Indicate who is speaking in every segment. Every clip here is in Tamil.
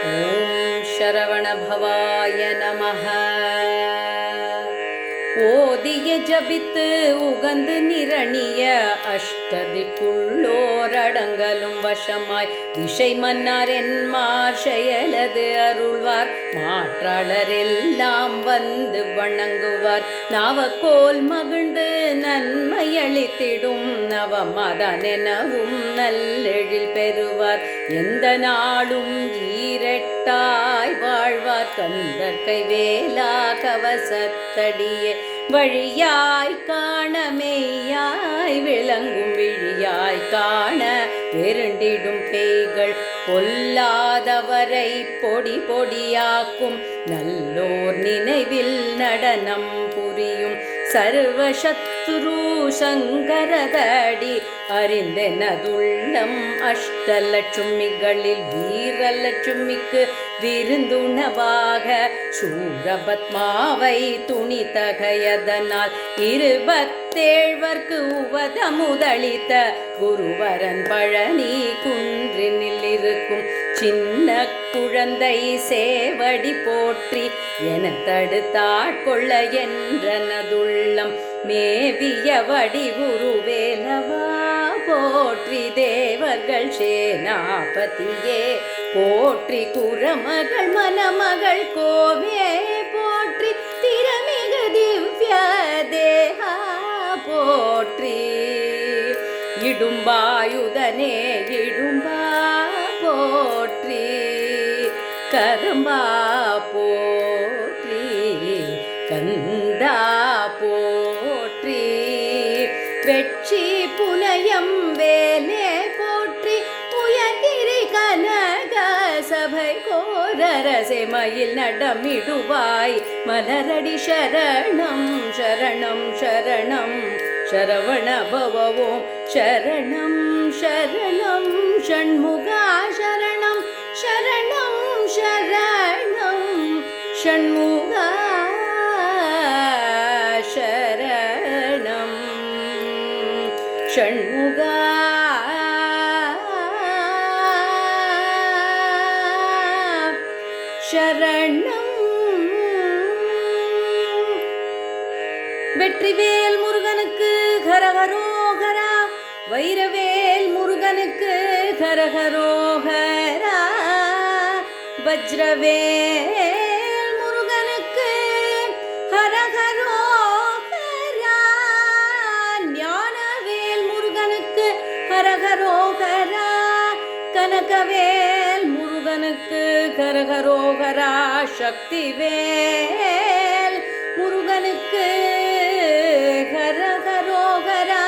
Speaker 1: ஓம் சரவணபவாய நமஹ. ஓதிய ஜபித்து உகந்து நிரணிய அஷ்டதிக்குள்ளோரடங்கலும் வசமாய் திசை மன்னார் என்மார் செயலது அருள்வார். மாற்றாளரெல்லாம் வந்து வணங்குவார். நாவக்கோல் மகிழ்ந்து நன்மையளித்திடும் நவமதனெனவும் நல்லெழில் பெறுவார். எந்த நாளும் ஈரட்டாய் வாழ்வார். கந்தற்கை வேலா கவசத்தடியே வழியாய் காண மெய்யாய் விளங்கும் விழியாய் காண வெருண்டிடும் பேய்கள் பொல்லாதவரை பொடி பொடியாக்கும் நல்லோர் நினைவில் நடனம் புரியும். சர்வசத்ரு சங்கரதடி அறிந்தெனதுள்ளம் அஷ்டலட்சுமிகளில் வீரலட்சுமிக்கு விருந்துணவாக சூரபத்மாவை துணி தகையதனால் 27 உவதமுதளித்த குருவரன் பழனி குன்றினில் இருக்கும் சின்ன குழந்தை சேவடி போற்றி என தடுத்தாட்கொள்ள என்றனதுள்ளம் மேவிய வடிவுருவேலவா போற்றி. தேவர்கள் சேனாபதியே போற்றி. குரமகள் மணமகள் கோவே போற்றி. திறமிகு திவ்ய தேகா போற்றி. இடும்பாயுதனே இடும்பா போற்றி. கதம்பா போற்றி. கந்தா போற்றி. வெற்றி புனயம் வேலே போற்றி. உயர்கிரி கனக சபை கோரரசே மயில் நடமிடுவாய் மலரடி சரணம் சரணம் சரணம் சரவண பவவோம் சரணம் சரணம் ஷண்முகா சரணம் சரணம் சரணம் ஷண்முகா சரணம் ஷண்முகா சரணம். வெற்றிவேல் முருகனுக்கு கரகரோகரா. வைரவேல் முருகனுக்கு கரகரோகரா. வஜ்ரவேல் முருகனுக்கு ஹரஹரோகரா. ஞானவேல் முருகனுக்கு ஹரஹரோகரா. கனகவேல் முருகனுக்கு கரகரோகரா. சக்திவேல் முருகனுக்கு கரகரோகரா.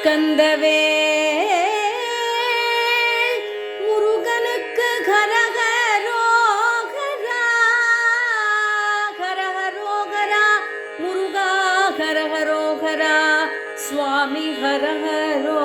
Speaker 1: கந்தவேல் முருகனுக்கு கரகரோகரா. கரகரோகரா முருகா கரகரோகரா. சுவாமி ஹரஹரோ